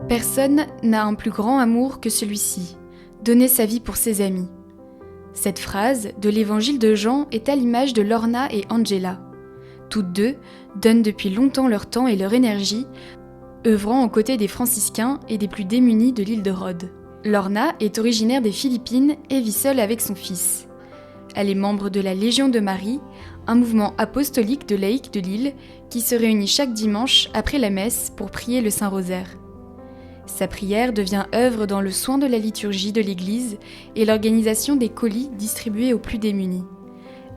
Personne n'a un plus grand amour que celui-ci, donner sa vie pour ses amis. Cette phrase de l'évangile de Jean est à l'image de Lorna et Angela. Toutes deux donnent depuis longtemps leur temps et leur énergie, œuvrant aux côtés des franciscains et des plus démunis de l'île de Rhodes. Lorna est originaire des Philippines et vit seule avec son fils. Elle est membre de la Légion de Marie, un mouvement apostolique de laïcs de l'île qui se réunit chaque dimanche après la messe pour prier le Saint-Rosaire. Sa prière devient œuvre dans le soin de la liturgie de l'Église et l'organisation des colis distribués aux plus démunis.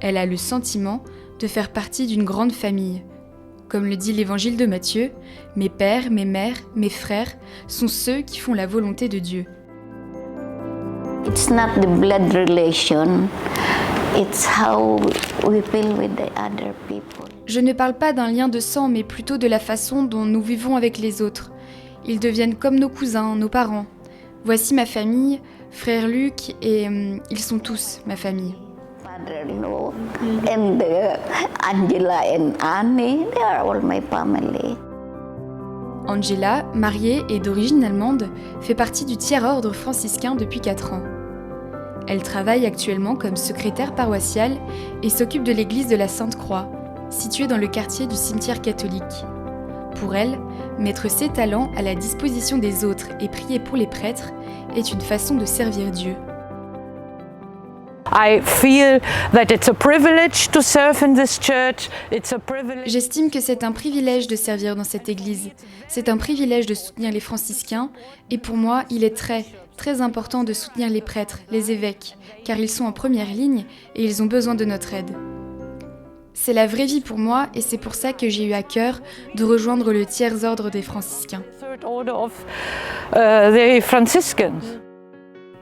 Elle a le sentiment de faire partie d'une grande famille. Comme le dit l'évangile de Matthieu, « Mes pères, mes mères, mes frères sont ceux qui font la volonté de Dieu ». It's not the blood relation, it's how we feel with the other people. Je ne parle pas d'un lien de sang, mais plutôt de la façon dont nous vivons avec les autres. Ils deviennent comme nos cousins, nos parents. Voici ma famille, frère Luc, et ils sont tous ma famille. Father-in-law and Angela and Annie, they are all my family. Angela, mariée et d'origine allemande, fait partie du tiers-ordre franciscain depuis 4 ans. Elle travaille actuellement comme secrétaire paroissiale et s'occupe de l'église de la Sainte-Croix, située dans le quartier du cimetière catholique. Pour elle, mettre ses talents à la disposition des autres et prier pour les prêtres est une façon de servir Dieu. J'estime que c'est un privilège de servir dans cette église. C'est un privilège de soutenir les franciscains et pour moi, il est très important de soutenir les prêtres, les évêques, car ils sont en première ligne et ils ont besoin de notre aide. C'est la vraie vie pour moi et c'est pour ça que j'ai eu à cœur de rejoindre le tiers-ordre des franciscains.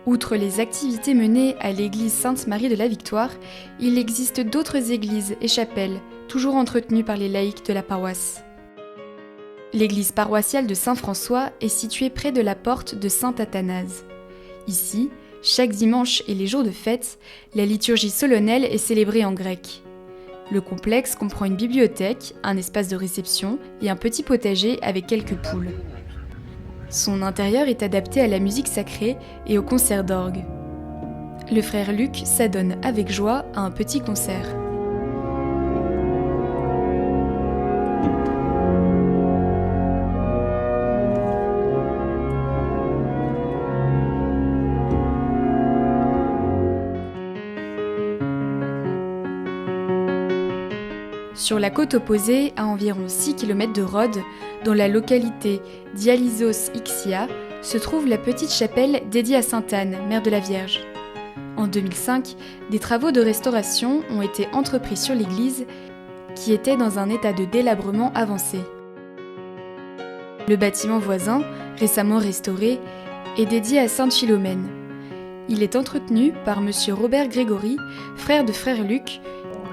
Outre les activités menées à l'église Sainte-Marie de la Victoire, il existe d'autres églises et chapelles, toujours entretenues par les laïcs de la paroisse. L'église paroissiale de Saint-François est située près de la porte de Saint-Athanase. Ici, chaque dimanche et les jours de fête, la liturgie solennelle est célébrée en grec. Le complexe comprend une bibliothèque, un espace de réception et un petit potager avec quelques poules. Son intérieur est adapté à la musique sacrée et aux concerts d'orgue. Le frère Luc s'adonne avec joie à un petit concert. Sur la côte opposée, à environ 6 km de Rhodes, dans la localité d'Ialyssos Ixia, se trouve la petite chapelle dédiée à Sainte Anne, Mère de la Vierge. En 2005, des travaux de restauration ont été entrepris sur l'église, qui était dans un état de délabrement avancé. Le bâtiment voisin, récemment restauré, est dédié à Sainte Philomène. Il est entretenu par M. Robert Grégory, frère de frère Luc,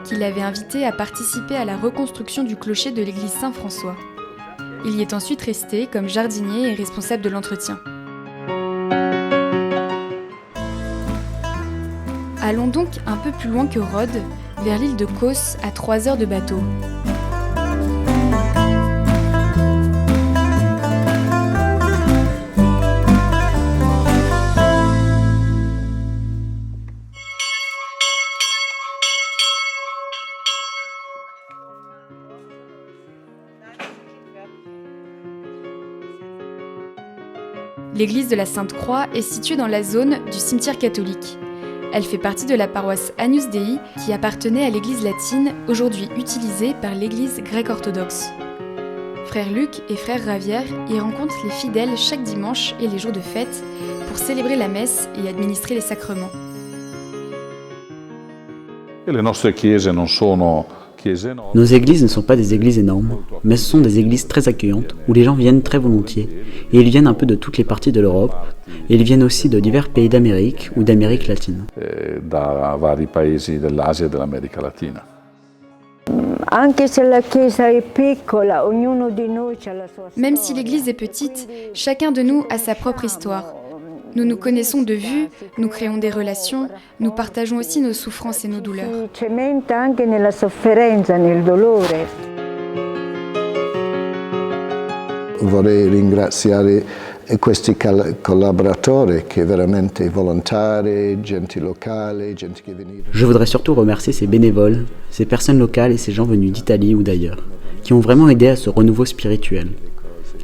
qui l'avait invité à participer à la reconstruction du clocher de l'église Saint-François. Il y est ensuite resté comme jardinier et responsable de l'entretien. Allons donc un peu plus loin que Rhodes, vers l'île de Kos, à 3 heures de bateau. L'église de la Sainte-Croix est située dans la zone du cimetière catholique. Elle fait partie de la paroisse Agnus Dei qui appartenait à l'église latine, aujourd'hui utilisée par l'église grecque orthodoxe. Frère Luc et frère Ravière y rencontrent les fidèles chaque dimanche et les jours de fête pour célébrer la messe et administrer les sacrements. Nos églises ne sont pas des églises énormes, mais ce sont des églises très accueillantes où les gens viennent très volontiers, et ils viennent un peu de toutes les parties de l'Europe, et ils viennent aussi de divers pays d'Amérique ou d'Amérique latine. Même si l'église est petite, chacun de nous a sa propre histoire. Nous nous connaissons de vue, nous créons des relations, nous partageons aussi nos souffrances et nos douleurs. Vorrei ringraziare e questi collaboratori che veramente volontari, gente locale, gente che venivano. Je voudrais surtout remercier ces bénévoles, ces personnes locales et ces gens venus d'Italie ou d'ailleurs, qui ont vraiment aidé à ce renouveau spirituel.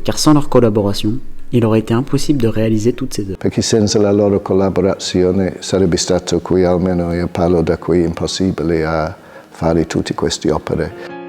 Car sans leur collaboration, il aurait été impossible de réaliser toutes ces œuvres. Perché senza la loro collaborazione sarebbe stato qui, almeno io parlo da qui, impossibile a fare tutte queste opere.